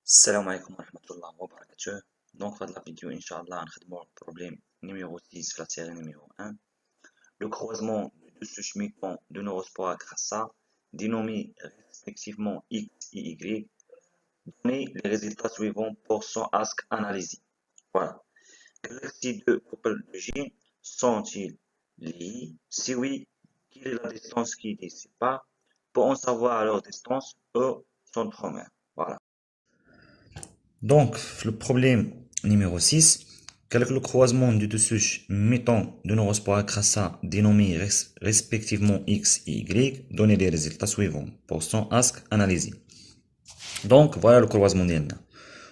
السلام عليكم ورحمة الله وبركاته. Donc, dans la vidéo, Inch'Allah, on va le problème numéro 6, la série numéro 1. Le croisement de deux sous-mitons de neurospores à Krassa, dénommés respectivement X et Y, donnez les résultats suivants pour son ask analysé. Voilà. Ces deux couples de gènes sont-ils liés? Si oui, quelle est la distance qui les sépare? Pour en savoir leur distance, eux sont promènes. Voilà. Donc, le problème numéro 6, quel est le croisement de deux souches mettant de neurospores crassa dénommés respectivement X et Y, donner les résultats suivants pour son ask analysé. Donc, voilà le croisement d'N.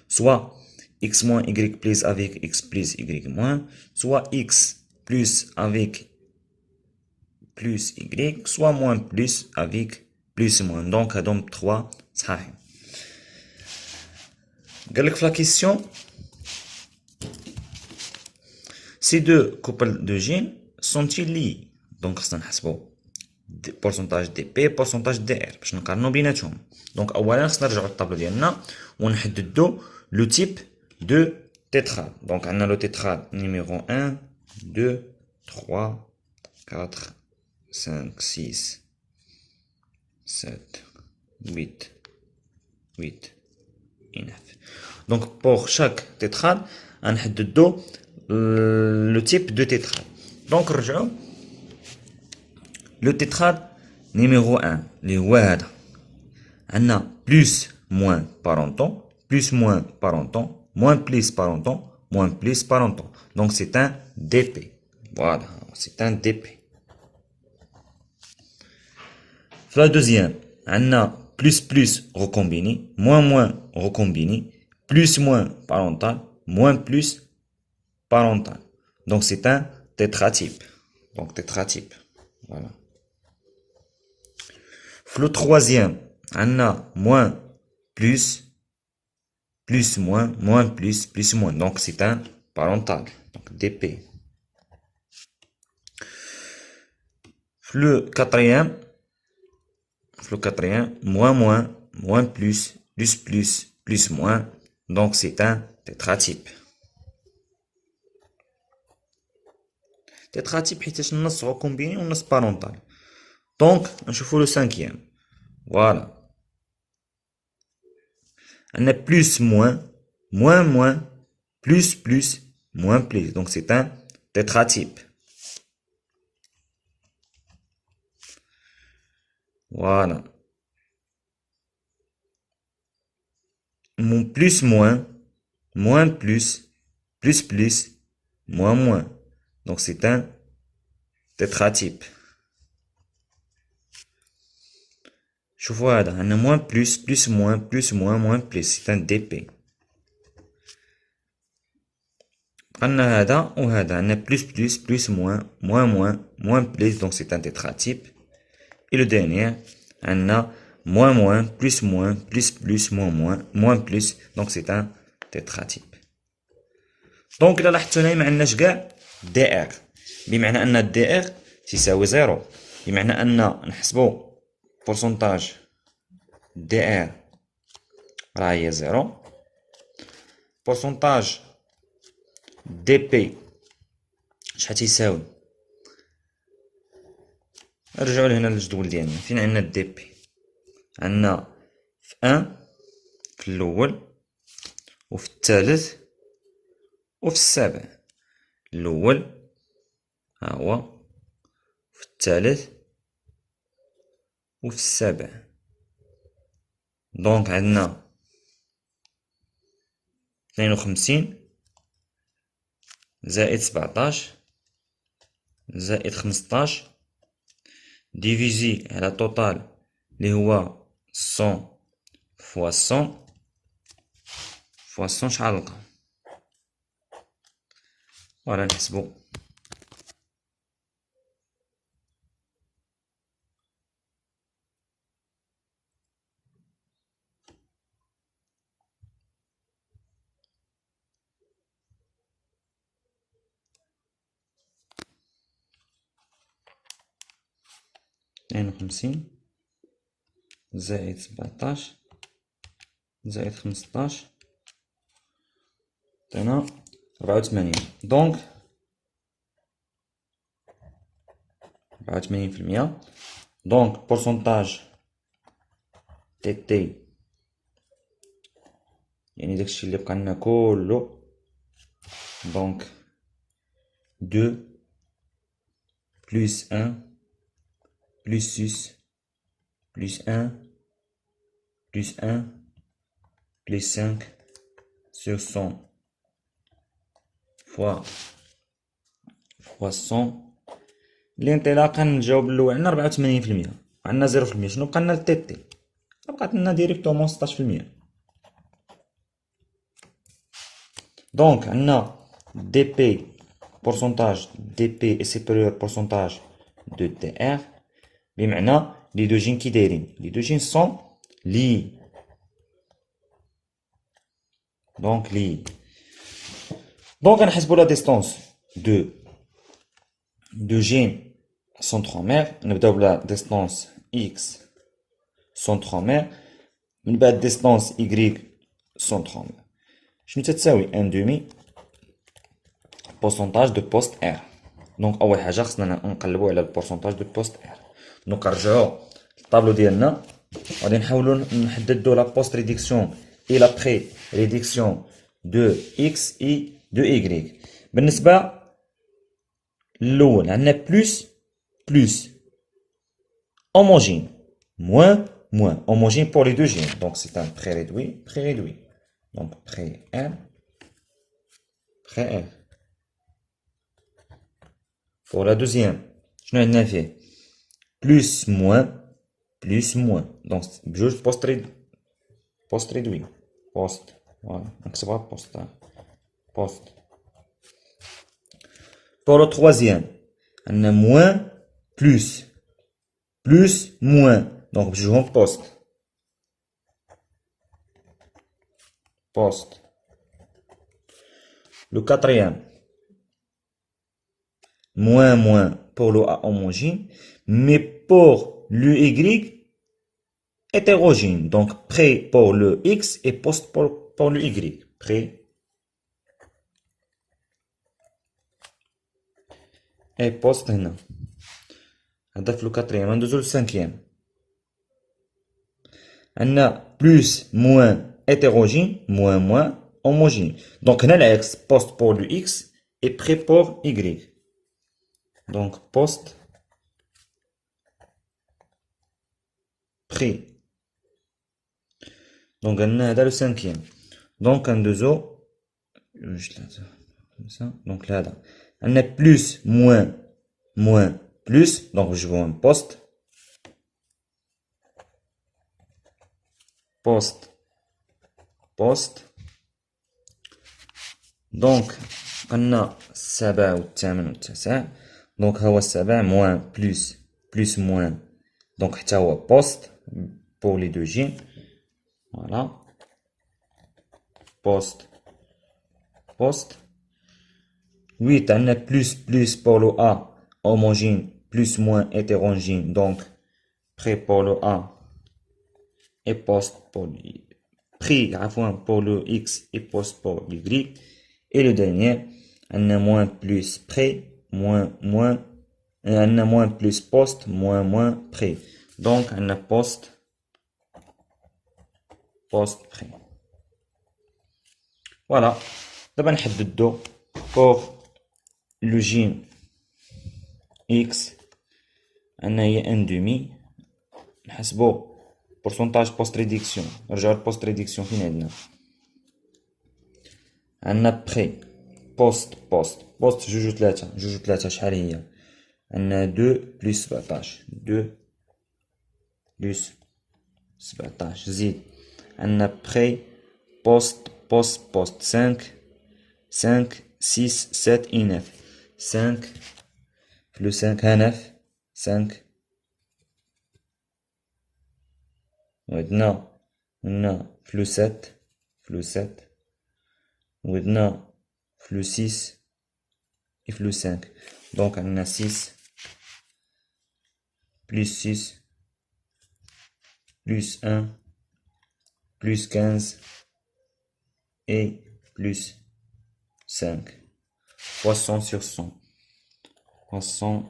Soit X moins Y plus avec X plus Y moins, soit X plus avec plus Y, soit moins plus avec plus moins. Donc, donc 3, صحيح. قال لك في la question, ces deux couples de gènes sont-ils liés? Donc خصنا نحسبو pourcentage dP pourcentage dR باش نقارنو بيناتهم. دونك اولا خصنا نرجعو للطابلو ديالنا ونحددو لو تيب دو tétrade. دونك عندنا لو tétrade numéro 1 2 3 4 5 6 7 8 8 et 9. Donc pour chaque tétrade غنحددو le type de tétrade. Donc نرجعو le tétrade numéro 1 اللي هو هذا عندنا plus moins parenton plus moins parenton moins plus parenton moins plus parenton. Donc c'est un DP. Voilà, c'est un DP. La deuxième عندنا plus plus recombiné moins moins recombiné plus moins parental moins plus parental. Donc c'est un tétratype. Donc tétratype. Voilà. Le troisième, on a moins, plus, plus, moins, moins, plus, moins. Donc, c'est un parental. Donc, DP. Le quatrième, moins, moins, moins, plus, plus, moins. Donc, c'est un tétratype. Tétratype, c'est un نص recombiné ou un parental. Donc, je fais le cinquième. Voilà. On a plus, moins, moins, plus, moins, plus. Donc, c'est un tétratype. Voilà. Plus, moins, moins, plus, moins, moins. Donc, c'est un tétratype. Je vois, on a moins, plus, moins, moins, plus. C'est un DP. On a هذا وهذا. On a plus, moins, plus. Donc, c'est un tétratype. Et le dernier, on a moins, plus, moins, plus. Donc, c'est un tétratype. دونك الا لاحظتوا هنا ما عندناش كاع دي ار، بمعنى ان الدي ار تساوي زيرو، بمعنى ان نحسبوا بورسونتاج دي ار راه هي زيرو، بورسونتاج دي بي شحال تيساوي، نرجعوا لهنا للجدول ديالنا فين عندنا دي بي، عندنا في ان في الاول وفي الثالث وفي السابع. الاول ها هو، في الثالث وفي السابع. دونك عندنا 52 زائد 17 زائد 15 ديفيزي على توتال اللي هو 100 فوا 100 فوا 100 شحال لقى. فوالا نحسبو. اثنين وخمسين زائد 17 زائد 15 عطينا 84. دونك 84%. دونك بورسونتاج تي تي يعني داكشي اللي بقى لنا كله. دونك 2 plus 1 plus 6 plus 1 plus 1 plus 5 sur 100 fois 100. الانطلاقا نجاوب الاول عندنا 84%، عندنا 0%. شنو بقى لنا التي؟ بقات لنا ديريكتومون 16%. دونك عندنا دي بي pourcentage dp est supérieur pourcentage de tr، بمعنى لي دو جين كي دايرين، لي دو جين سون لي. دونك لي دونك غنحسبو لا ديستونس دو جين سنترومير. نبداو بلا ديستونس اكس سنترومير، من بعد ديستونس y سنترومير. شنو تتساوي ان دومي pourcentage de poste R. دونك اول حاجه خصنا نقلبوا على البورسونتاج دو بوست R. دونك نرجعوا للطابلو ديالنا، غادي نحاولوا نحددوا لا بوست ريدكسيون اي لا بري ريدكسيون دو اكس اي دو y. بالنسبه الاول عندنا بلس homogène moins homogène pour les deux gènes. Donc c'est un pré-réduit. Donc pré-R. Pour la deuxième, je n'ai rien fait. Plus moins. Donc juste post-réduit. Post. Voilà. Donc c'est pas post. Pour le troisième, on a moins plus moins. Donc je joue en post. Le quatrième, moins pour le A homogène, mais pour le Y hétérogène. Donc pré pour le X et post pour le Y. Pré et post هنا. هذا في le quatrième. ندوزو le cinquième. عندنا plus moins hétérogène moins homogène. Donc هنا العكس post pour le X et pré pour Y. Donc post pré. Donc عندنا هذا le cinquième. Donc ندوزو comme ça. Donc là عندنا plus moins plus. Donc je vois un post دونك قلنا 7 والثامن والتاسع. دونك هو 7 موان بلس موان. دونك حتى هو بوست بور لي دو جين. فوالا بوست 8 عندنا بلس بور لو A homogène plus moins hétérogène. Donc pré pour le A et post pour le prix pour le X et post pour le Y. Et le dernier, on a moins plus près, moins, on a moins plus post, moins près. Donc on a post près. Voilà. D'abord نحددو pour le gène X on a un demi. نحسبو pourcentage post réduction. نرجعو post réduction فين عندنا؟ عندنا بري بوست جوج وثلاثة شحال هي؟ عندنا 2 بلس 17 2 بلس 17 زيد عندنا بري بوست 5 6 7 et 9 5 plus 5 ها 9 5 وعندنا plus 7 وعندنا plus 6 et plus 5. Donc on a 6 plus 6 plus 1 plus 15 et plus 5 fois 100 sur 100 fois 100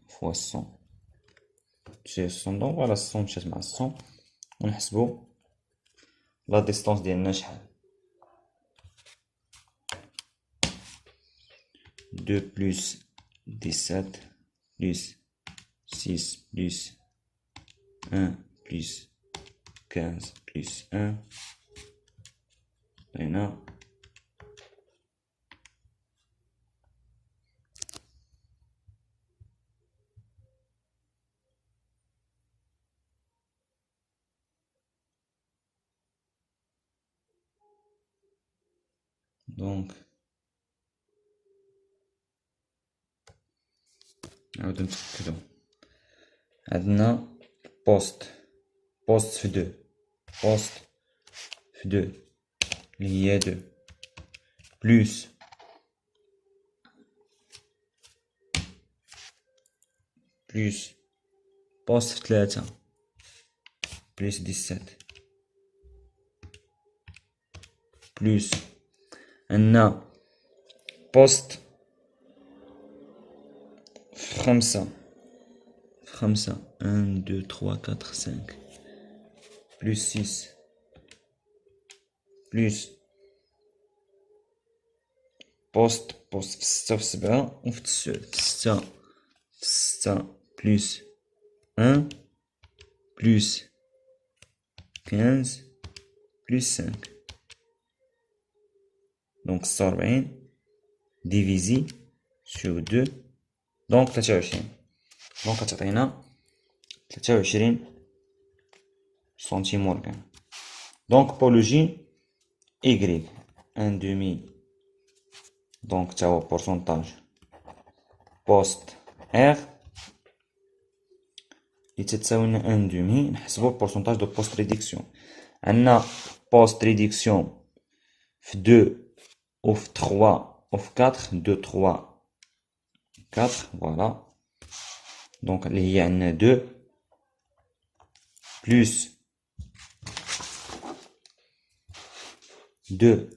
fois 100 sur 100. Donc voilà 100 مشات مع 100 ونحسبو لا ديستونس ديالنا شحال. 2 plus 17 plus 6 plus 1 plus 15 plus 1 هنا دونك نعاودو نتأكدو عندنا بوست في 2 بوست في 2 اللي هي 2 بلس بوست في 3 بلس 17 بلس عندنا بوست في 5 1 2 3 4 5 بلس 6 بلس بوست في 6 في 7 وفي 9 في 6 بلس 1 بلس 15 بلس 5 دونك 46 ديفيزي سور 2 دونك 23 دونك تعطينا 23 سنتيم مورغان. دونك pour le J Y 1 demi دونك تا هو pourcentage post R اللي تتساوي لنا 1 demi نحسبو pourcentage de post réduction. عندنا post réduction في 2 ou في 3 ou في 4 2 3 4 voilà donc اللي هي عندنا 2 plus 2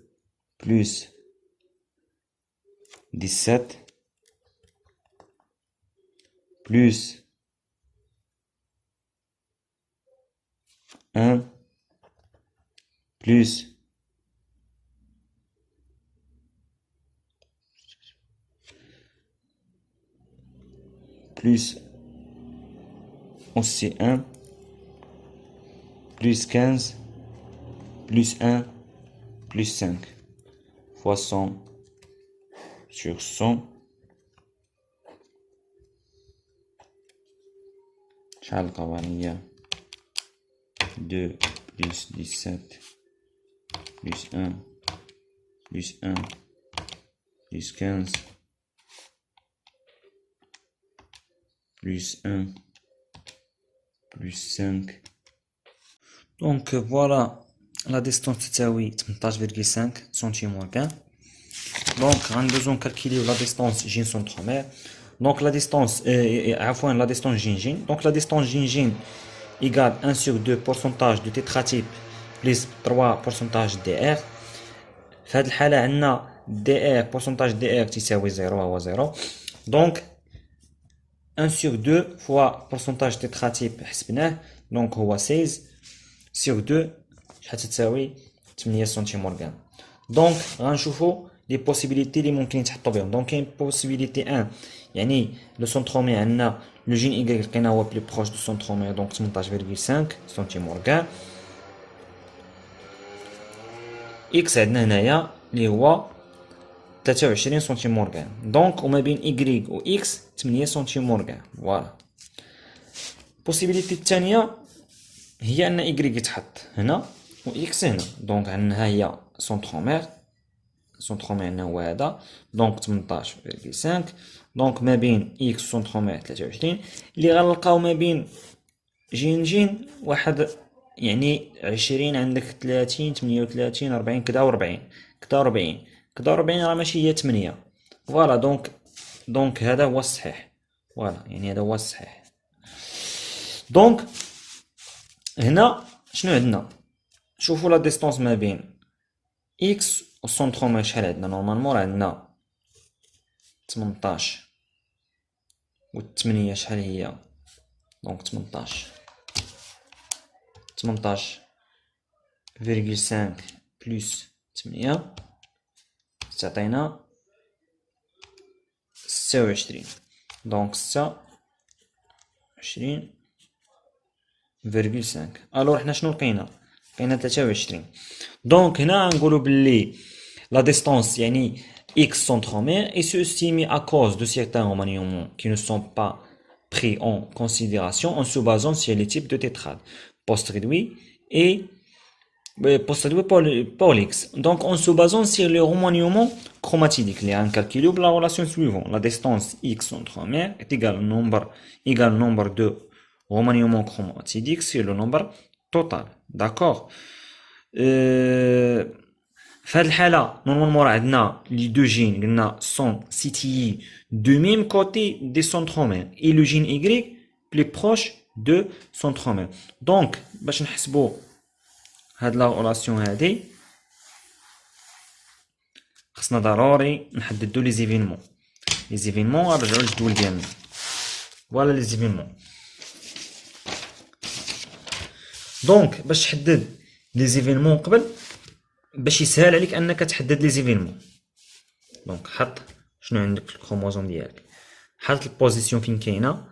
plus 17 plus 1 plus aussi 1 plus 15 plus 1 plus 5 fois 100 sur 100 شحال القوانية 2 plus 17 plus 1 plus 1 plus 15 plus 1 plus 5 donc voilà la distance تساوي 18,5 centimes مورغان. donc غندوزو نكالكيليو la distance جين سنترومير. donc la distance عفوا la distance جين donc la distance جين égale 1 sur 2 pourcentage de tétratype plus 3 pourcentage DR. في هذه الحالة عندنا DR pourcentage DR تساوي 0 هو 0 donc 1 sur 2 fois pourcentage tétratype حسبناه donc هو 16 sur 2 شحال تساوي 8 سنتيم مورغان. donc غنشوفو لي بوسيبيليتي اللي ممكن يتحطوا بهم. donc كاين بوسيبيليتي 1 يعني لو سنترومير عندنا لو جين اي لقينا هو بلي بروش دو سنترومير donc 18,5 سنتيم مورغان. اكس عندنا هنايا اللي هو 23 سنتيم مورغان donc وما بين y و x 8 سنتيم مورغان. فوالا البوسيبيليتي الثانيه هي ان y يتحط هنا و x هنا donc عندنا ها هي سنترومير عندنا هو هذا donc 18,5 donc ما بين x و سنترومير 23 اللي غنلقاو ما بين جين واحد يعني 20 عندك 30 38 40 كدا و 40 راه ماشي هي 8 فوالا دونك هذا هو الصحيح. فوالا يعني هذا هو الصحيح. دونك هنا شنو عندنا؟ شوفوا لا ديستونس ما بين اكس و سونترومير شحال عندنا؟ نورمالمون راه عندنا 18 و 8 شحال هي؟ دونك 18 فيرغيل 5 بلس 8 تعطينا 26. دونك 26 فيرغيل 5. الوغ حنا شنو لقينا؟ لقينا 23. دونك هنا نقولوا باللي la distance يعني x centromère est estimée à cause de certains remaniements qui ne sont pas pris en considération en se basant sur les types de tétrades post-réduit et post-réduit pour l'x. Donc en se basant sur les remaniements chromatiques, les incalculables la relation suivante. La distance x centromère est égale au nombre de remaniements chromatiques sur le nombre total. D'accord. في هذه الحالة نورمالمون راه عندنا لي دو جين قلنا سون سيتيي دو ميم كوتي دي سونترومير اي لو جين ايغريك بلي بروش دو سونترومير. دونك باش نحسبو هاد لا رولاسيون هادي خصنا ضروري نحددو لي زيفينمون. لي زيفينمون نرجعو للجدول ديالنا. فوالا لي زيفينمون. دونك باش تحدد لي زيفينمون قبل باش يسهل عليك انك تحدد لي زيفينمون. دونك حط شنو عندك في الكروموزوم ديالك، حط البوزيسيون فين كاينه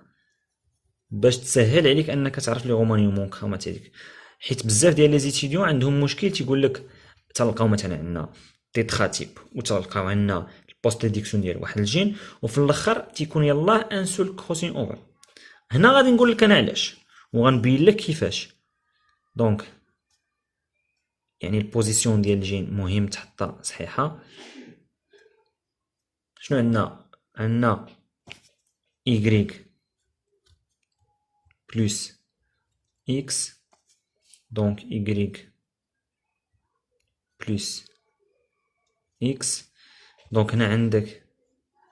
باش تسهل عليك انك تعرف لي رومانيومون كروماتيك. حيت بزاف ديال لي زيتيديون عندهم مشكل تيقول لك تلقاو مثلا عندنا تيتراتيب وتلقاو عندنا البوست ديكسيون ديال واحد الجين وفي الاخر تيكون يلاه ان سول كروسين اوفر. هنا غادي نقول لك انا علاش وغنبين لك كيفاش. دونك يعني البوزيسيون ديال الجين مهم تحطها صحيحه. شنو عندنا y plus x. donc y plus x. donc هنا عندك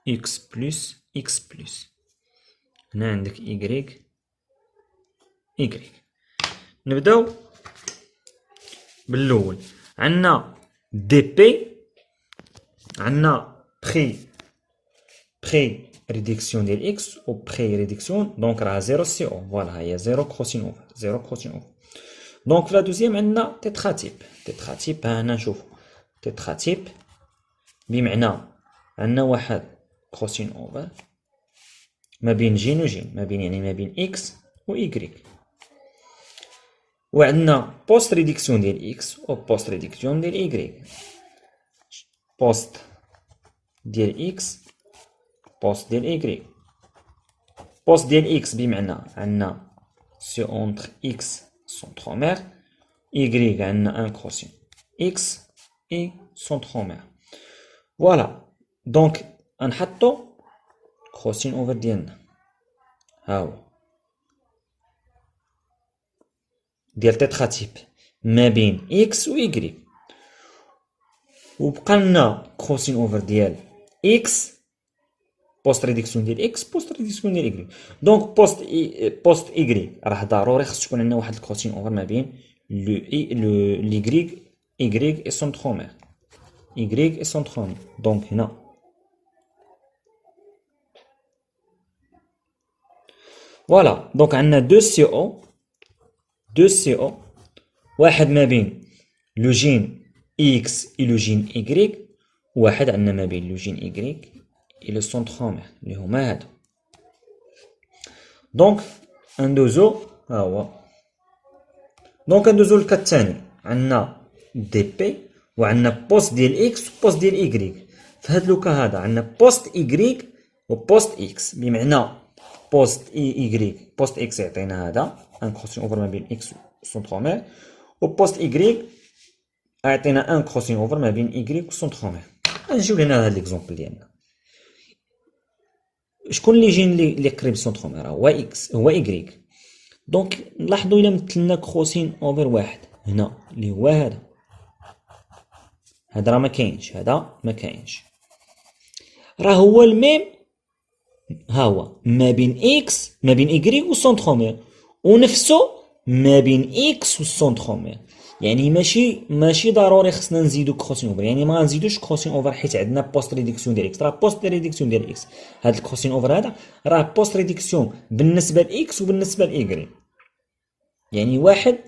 x plus x plus. هنا عندك y. نبداو بالاول. عندنا دي بي، عندنا بري ريدكسيون ديال اكس و بري ريدكسيون. دونك راه زيرو سي او. فوالا هي زيرو كروسين اوفر. دونك في لا دوزيام عندنا تيتراتيب. ها هنا نشوفو تيتراتيب بمعنى عندنا واحد كروسين اوفر ما بين جين و جين، ما بين اكس و ايكغيك. وعندنا بوست ريدكسيون ديال اكس و بوست ريدكسيون ديال ايكغيك. بوست ديال اكس بوست ديال ايكغيك. بوست ديال اكس بمعنى عندنا سي اونتر اكس سونترومير، ايكغيك عندنا ان كروسين اكس اي سونترومير. فوالا دونك غنحطو كروسين اوفر ديالنا ها هو ديال تيتراتيب ما بين اكس و ايكغيك. وبقى لنا كروسين اوفر ديال اكس بوست ريدكسيون ديال اكس بوست ريدكسيون ديال ايكغيك. دونك بوست ايكغيك راه ضروري خص تكون عندنا واحد الكروسين اوفر ما بين ليكغيك اي سونترومير. دونك هنا فوالا دونك عندنا دو سي او واحد ما بين لو جين اكس اي لو جين ايكغيك، واحد عندنا ما بين لو جين ايكغيك اي لو سونترومير اللي هما هادو. دونك ندوزو ها هو. دونك ندوزو للكا الثاني. عندنا دي بي وعندنا بوست ديال اكس و بوست ديال ايكغيك. في هاد لوكا هذا عندنا بوست ايكغيك و بوست اكس بمعنى بوست ايكغيك بوست اكس يعطينا هذا ان كروسين اوفر ما بين اكس و سونترومير، و بوست ايكغيك يعطينا ان كروسين اوفر ما بين ايكغيك و سونترومير. نجيو لهنا هاد ليكزومبل ديالنا. شكون اللي جين اللي قريب سونترومير؟ هو اكس هو ايكغيك. دونك نلاحظوا الا مثلنا كروسين اوفر واحد هنا اللي هو هذا راه ما كاينش، هذا ما كاينش، راه هو الميم. ها هو ما بين اكس ما بين ايكغيك و سونترومير ونفسه ما بين اكس والسونترومير. يعني ماشي ضروري خصنا نزيدو كروسين اوفر، يعني ما غنزيدوش كروسين اوفر حيت عندنا بوست ريدكسيون ديال اكس. راه بوست ريدكسيون ديال اكس، هاد الكروسين اوفر هذا راه بوست ريدكسيون بالنسبه لاكس وبالنسبه لايكغيك، يعني واحد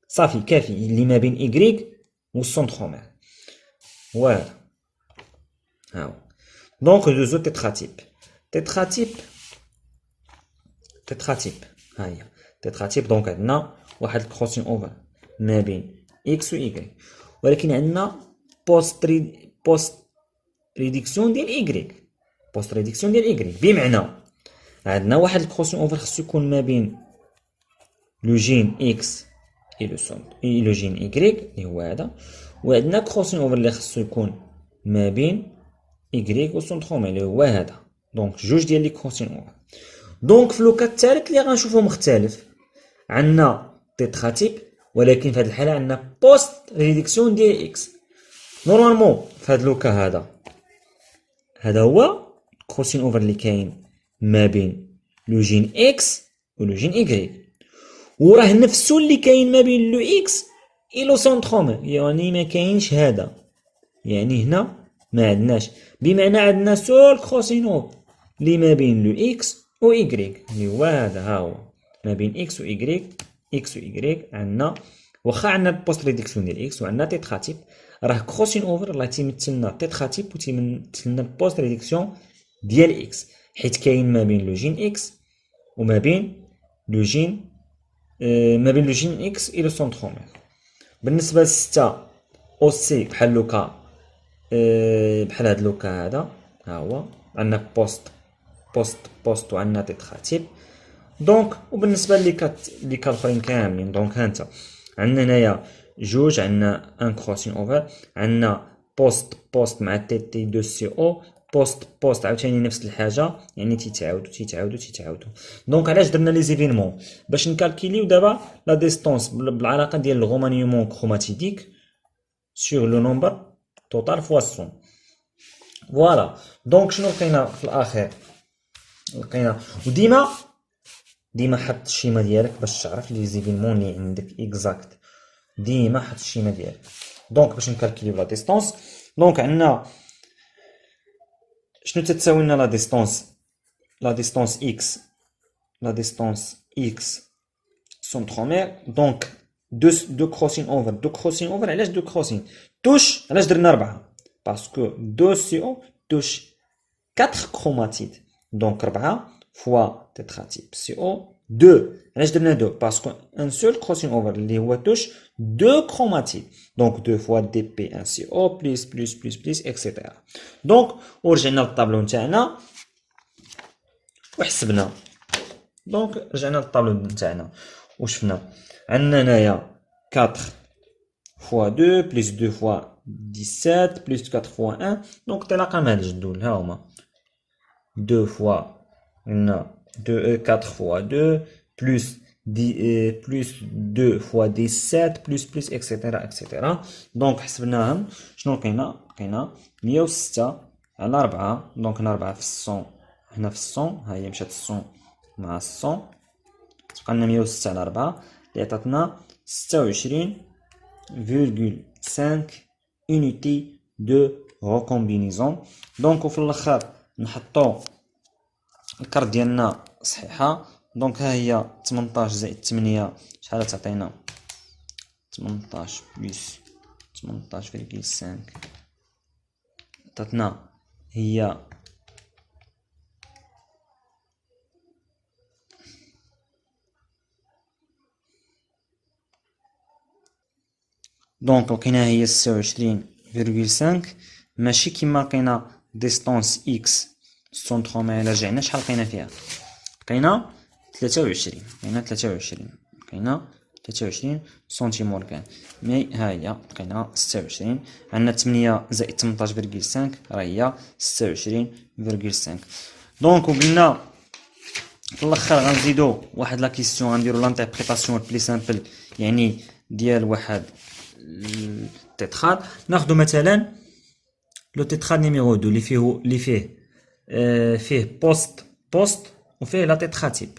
صافي كافي اللي ما بين ايكغيك والسونترومير. فوالا هاهو. دونك دوزو تيتراتيب. تيتراتيب تيتراتيب ها هي تيتراتيب. دونك عندنا واحد الكروسين اوفر ما بين اكس و ايكغيك، ولكن عندنا بوست ريدكسيون ديال ايكغيك. بوست ريدكسيون ديال ايكغيك بمعنى عندنا واحد الكروسين اوفر خصو يكون ما بين لو جين اكس اي لو جين ايكغيك اللي هو هذا، وعندنا كروسين اوفر اللي خصو يكون ما بين ايكغيك و سونترومير اللي هو هذا. دونك جوج ديال لي كروسين اوفر. دونك في لوكا الثالث اللي غنشوفو مختلف، عندنا تيتراتيب ولكن في هذه الحاله عندنا بوست ريدكسيون ديال اكس. نورمالمون في هذا لوكا هذا هو كروسين اوفر اللي كاين ما بين لو جين اكس و لو جين ايكغيك، وراه نفسو اللي كاين ما بين لو اكس و لو سونترومير، يعني ما كاينش هذا، يعني هنا ما عندناش، بمعنى عندنا سول كروسين اوفر اللي ما بين لو اكس و ايكغيك اللي هو هذا. ها هو ما بين اكس و ايكغيك، اكس و ايكغيك عندنا واخا عندنا بوست ريدكسيون ديال اكس وعندنا تيتراتيب، راه كروسين اوفر راه تيمثلنا تيتراتيب و تيمثلنا بوست ريدكسيون ديال اكس، حيت كاين ما بين لو جين اكس وما بين لو جين ما بين لو جين اكس الى سونترومير. بالنسبه للستة او سي بحال لوكا بحال هاد لوكا هذا، ها هو عندنا بوست وعندنا تيتراتيب. دونك وبالنسبه لي كات الاخرين كاملين، دونك ها انت عندنا هنايا جوج، عندنا ان كروسين اوفر، عندنا بوست مع تي دو سي او، بوست عاوتاني نفس الحاجه، يعني تيتعاودوا. دونك علاش درنا لي زيفينمون؟ باش نكالكيليو دابا لا ديستونس بالعلاقه ديال الغومانيومون كروماتيديك sur le nombre total fois son. فوالا. دونك شنو لقينا في الاخير؟ لقينا ديما حط الشيما ديالك باش تعرف لي زيفينمون اللي عندك اكزاكت، ديما حط الشيما ديالك. دونك باش نكالكيليو لا ديستونس، دونك عندنا شنو تتساوي لنا لا ديستونس اكس، لا ديستونس اكس سونترومير. دونك دو كروسين اوفر. علاش دو كروسين توش؟ علاش درنا 4؟ باسكو دو سي او توش 4 كروماتيد، دونك 4 فوا تيتراتيب سي او 2. علاش درنا 2؟ باسكو ان سول كروسين اوفر اللي هو توش 2 كروماتيد، دونك 2 فوا دي بي ان سي او بليس اكسيتيرا. دونك ورجعنا للطابلو نتاعنا وحسبنا. دونك رجعنا للطابلو نتاعنا وشفنا عندنا هنايا 4 فوا 2 بليس 2 فوا 17 بليس 4 فوا 1. دونك تلاقى هاد الجدول ها هما 2 فوا عندنا 4 فوا 2 بليس بليس 2 فوا 17 بليس اكسيتيرا. دونك حسبناهم شنو لقينا 106 على 4. دونك هنا 4 في الصون، هنا في الصون، ها هي مشات الصون مع الصون، تبقى لنا 106 على 4 اللي عطاتنا 26,5 unité de recombinaison. دونك وفي الاخر نحطو الكارت ديالنا صحيحه. دونك ها هي 18 زائد 8 شحال تعطينا؟ 18 بلس 18,5 عطاتنا هي دونك لقيناها هي 26,5. ماشي كيما لقينا ديستونس اكس سونترومير، الا رجعنا شحال لقينا فيها؟ لقينا 23. لقينا 23 سنتيمور كان، مي ها هي لقينا 26. عندنا 8 زائد 18,5 راه هي 26,5. دونك وقلنا في الاخر غنزيدو واحد لا كيسيون، غنديرو لانتربريتاسيون بلي سامبل يعني ديال واحد التيتراد. ناخدو مثلا لو تيتراد نيميرو 2 اللي فيه بوست وفيه لا تيتراتيب.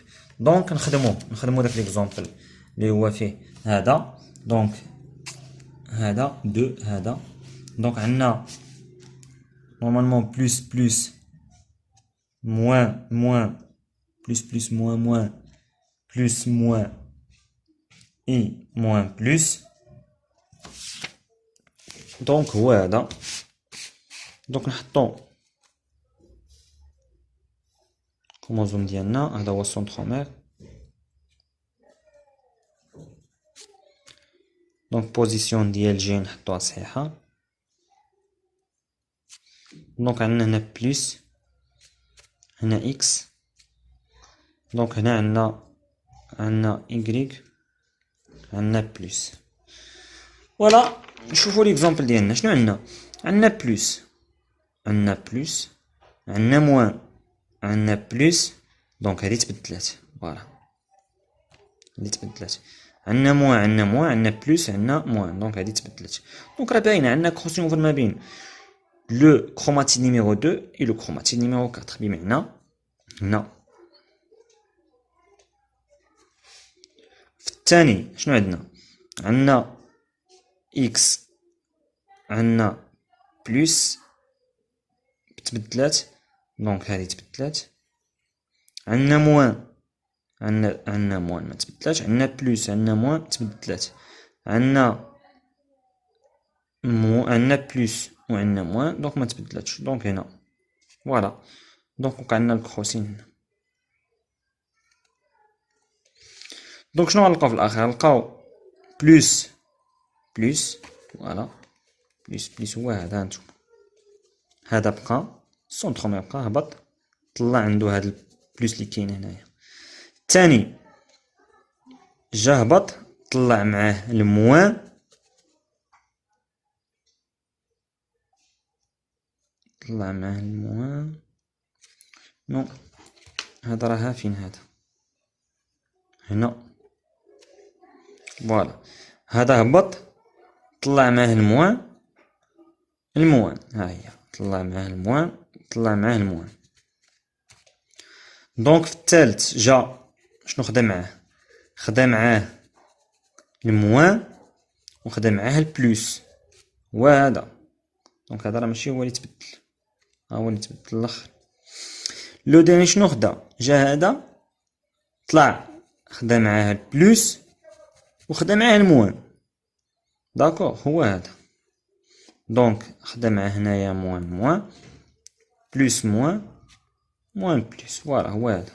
دونك نخدمو داك ليكزامبل اللي هو فيه هذا، دونك هذا دو هذا، دونك عندنا نورمالمون بلوس بلوس موان موان بلوس بلوس موان موان بلوس موان اي موان بلوس، دونك هو هذا. دونك نحطو الكروموزوم ديالنا، هذا هو السنترومير. دونك بوزيسيون ديال جي نحطوها صحيحة. دونك عندنا هنا بلس، هنا اكس، دونك هنا عندنا إيكغيك، عندنا بلس. فوالا نشوفو ليكزومبل ديالنا. شنو عندنا بلس، عندنا بلس، عندنا موان، عندنا بلس، دونك هادي تبدلات. فوالا هادي تبدلات، عندنا موان عندنا موان، عندنا بلس عندنا موان، دونك هادي تبدلات. دونك راه باينه عندنا كروس اوفر ما بين لو كروماتيد نيميرو 2 اي لو كروماتيد نيميرو 4، بمعنى هنا في الثاني شنو عندنا اكس، عندنا بلس تبدلات، دونك هذه تبدلات. عندنا موان، عندنا موان ما تبدلاتش، عندنا بلس عندنا موان تبدلات، عندنا بلس وعندنا موان، دونك ما تبدلاتش، دونك هنا فوالا. دونك وقع لنا الكروسين هنا. دونك شنو غنلقاو في الاخر؟ غنلقاو بلس بلس، فوالا بلس بلس هو هذا. هانتوما هذا بقى السونترومير بقى هبط، طلع عنده هاد البلس اللي كاين هنايا. الثاني جا هبط طلع معاه الموان، طلع معاه الموان. نو هذا راه فين هذا هنا، فوالا هذا هبط طلع معاه الموان ها هي، طلع معاه الموان، طلع معاه الموان. دونك في الثالث جا شنو خدا معاه الموان وخدا معاه البلس، هو هذا. دونك هذا راه ماشي هو اللي تبدل، ها هو اللي تبدل الاخر. لو داني شنو خدا؟ جا هذا طلع خدا معاه البلس وخدا معاه الموان، داكوغ هو هذا. دونك خدا معاه هنايا موان موان بلس موان موان بلس، فوالا هو هذا.